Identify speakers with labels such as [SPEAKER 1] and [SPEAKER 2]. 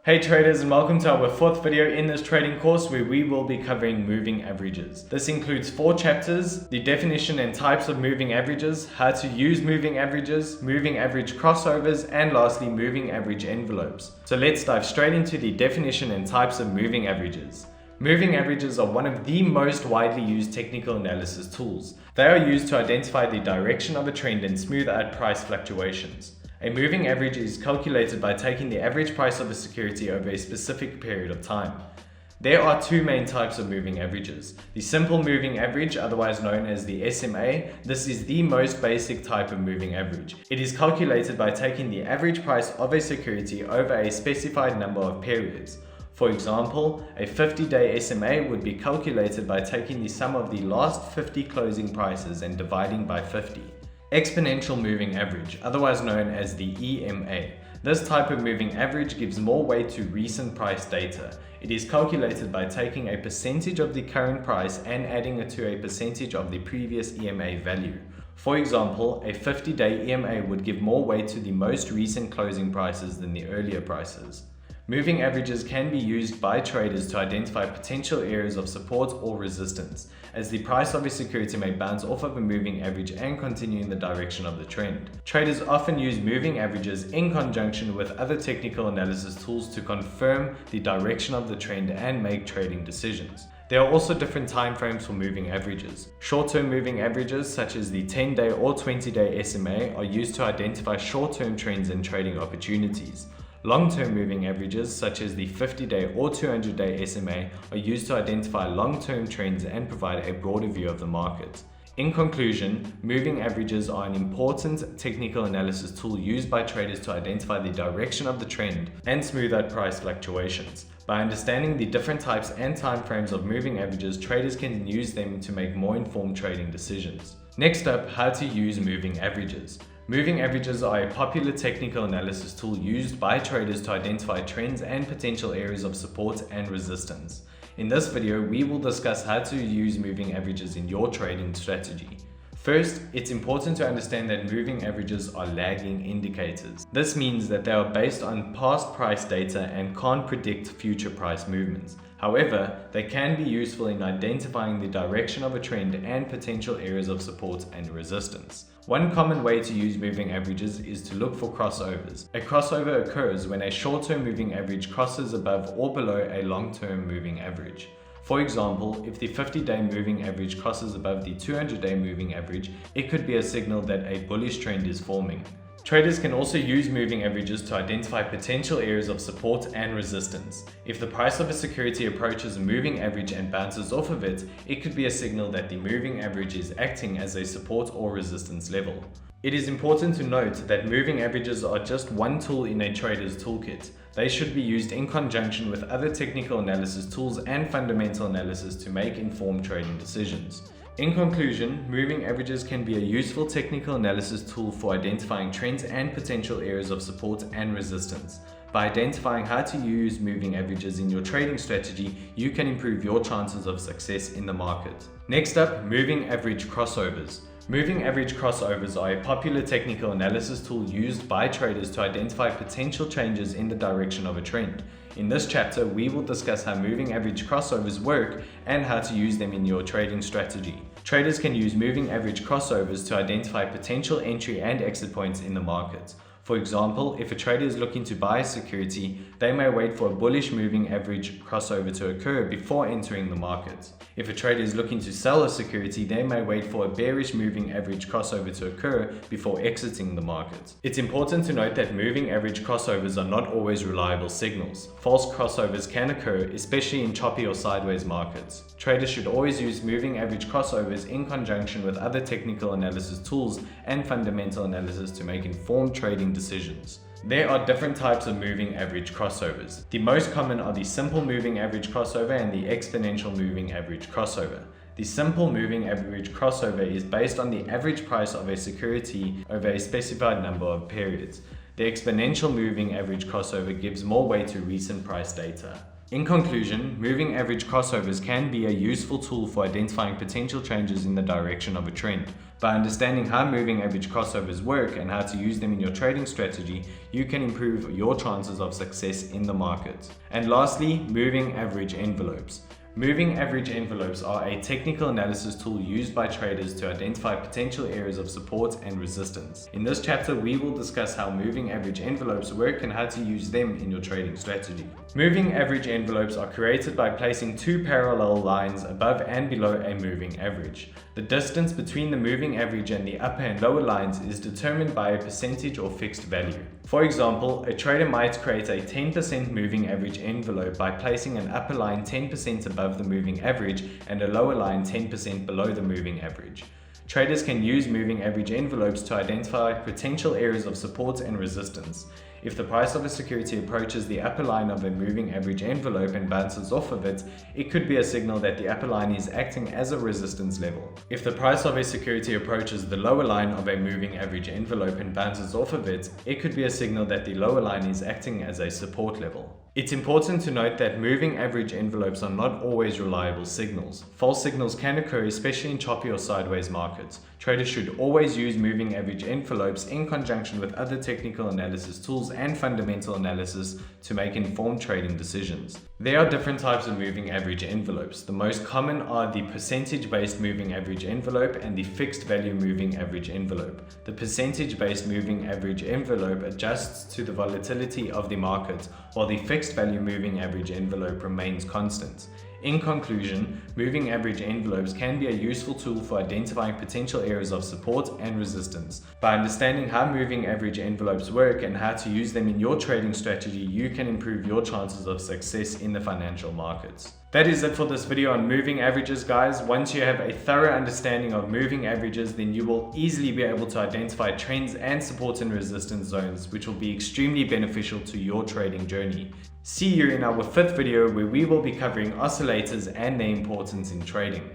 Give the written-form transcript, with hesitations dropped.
[SPEAKER 1] Hey traders, and welcome to our fourth video in this trading course where we will be covering moving averages. This includes 4 chapters: the definition and types of moving averages, how to use moving averages, moving average crossovers, and lastly moving average envelopes. So let's dive straight into the definition and types of moving averages. Moving averages are one of the most widely used technical analysis tools. They are used to identify the direction of a trend and smooth out price fluctuations. A moving average is calculated by taking the average price of a security over a specific period of time. There are 2 main types of moving averages. The simple moving average, otherwise known as the SMA, this is the most basic type of moving average. It is calculated by taking the average price of a security over a specified number of periods. For example, a 50-day SMA would be calculated by taking the sum of the last 50 closing prices and dividing by 50. Exponential moving average, otherwise known as the EMA. This type of moving average gives more weight to recent price data. It is calculated by taking a percentage of the current price and adding it to a percentage of the previous EMA value. For example, a 50-day EMA would give more weight to the most recent closing prices than the earlier prices. Moving averages can be used by traders to identify potential areas of support or resistance, as the price of a security may bounce off of a moving average and continue in the direction of the trend. Traders often use moving averages in conjunction with other technical analysis tools to confirm the direction of the trend and make trading decisions. There are also different time frames for moving averages. Short-term moving averages, such as the 10-day or 20-day SMA, are used to identify short-term trends and trading opportunities. Long-term moving averages, such as the 50-day or 200-day SMA, are used to identify long-term trends and provide a broader view of the market. In conclusion, moving averages are an important technical analysis tool used by traders to identify the direction of the trend and smooth out price fluctuations. By understanding the different types and timeframes of moving averages, traders can use them to make more informed trading decisions. Next up, how to use moving averages. Moving averages are a popular technical analysis tool used by traders to identify trends and potential areas of support and resistance. In this video, we will discuss how to use moving averages in your trading strategy. First, it's important to understand that moving averages are lagging indicators. This means that they are based on past price data and can't predict future price movements. However, they can be useful in identifying the direction of a trend and potential areas of support and resistance. One common way to use moving averages is to look for crossovers. A crossover occurs when a short-term moving average crosses above or below a long-term moving average. For example, if the 50-day moving average crosses above the 200-day moving average, it could be a signal that a bullish trend is forming. Traders can also use moving averages to identify potential areas of support and resistance. If the price of a security approaches a moving average and bounces off of it, it could be a signal that the moving average is acting as a support or resistance level. It is important to note that moving averages are just one tool in a trader's toolkit. They should be used in conjunction with other technical analysis tools and fundamental analysis to make informed trading decisions. In conclusion, moving averages can be a useful technical analysis tool for identifying trends and potential areas of support and resistance. By identifying how to use moving averages in your trading strategy, you can improve your chances of success in the market. Next up, moving average crossovers. Moving average crossovers are a popular technical analysis tool used by traders to identify potential changes in the direction of a trend. In this chapter, we will discuss how moving average crossovers work and how to use them in your trading strategy. Traders can use moving average crossovers to identify potential entry and exit points in the market. For example, if a trader is looking to buy a security, they may wait for a bullish moving average crossover to occur before entering the market. If a trader is looking to sell a security, they may wait for a bearish moving average crossover to occur before exiting the market. It's important to note that moving average crossovers are not always reliable signals. False crossovers can occur, especially in choppy or sideways markets. Traders should always use moving average crossovers in conjunction with other technical analysis tools and fundamental analysis to make informed trading decisions. There are different types of moving average crossovers. The most common are the simple moving average crossover and the exponential moving average crossover. The simple moving average crossover is based on the average price of a security over a specified number of periods. The exponential moving average crossover gives more weight to recent price data. In conclusion, moving average crossovers can be a useful tool for identifying potential changes in the direction of a trend. By understanding how moving average crossovers work and how to use them in your trading strategy, you can improve your chances of success in the market. And lastly, moving average envelopes. Moving average envelopes are a technical analysis tool used by traders to identify potential areas of support and resistance. In this chapter, we will discuss how moving average envelopes work and how to use them in your trading strategy. Moving average envelopes are created by placing two parallel lines above and below a moving average. The distance between the moving average and the upper and lower lines is determined by a percentage or fixed value. For example, a trader might create a 10% moving average envelope by placing an upper line 10% above the moving average and a lower line 10% below the moving average. Traders can use moving average envelopes to identify potential areas of support and resistance. If the price of a security approaches the upper line of a moving average envelope and bounces off of it, it could be a signal that the upper line is acting as a resistance level. If the price of a security approaches the lower line of a moving average envelope and bounces off of it, it could be a signal that the lower line is acting as a support level. It's important to note that moving average envelopes are not always reliable signals. False signals can occur, especially in choppy or sideways markets. Traders should always use moving average envelopes in conjunction with other technical analysis tools and fundamental analysis to make informed trading decisions. There are different types of moving average envelopes. The most common are the percentage-based moving average envelope and the fixed value moving average envelope. The percentage-based moving average envelope adjusts to the volatility of the market, while the fixed value moving average envelope remains constant. In conclusion, moving average envelopes can be a useful tool for identifying potential areas of support and resistance. By understanding how moving average envelopes work and how to use them in your trading strategy, you can improve your chances of success in the financial markets. That is it for this video on moving averages, guys. Once you have a thorough understanding of moving averages, then you will easily be able to identify trends and support and resistance zones, which will be extremely beneficial to your trading journey. See you in our fifth video, where we will be covering oscillators and their importance in trading.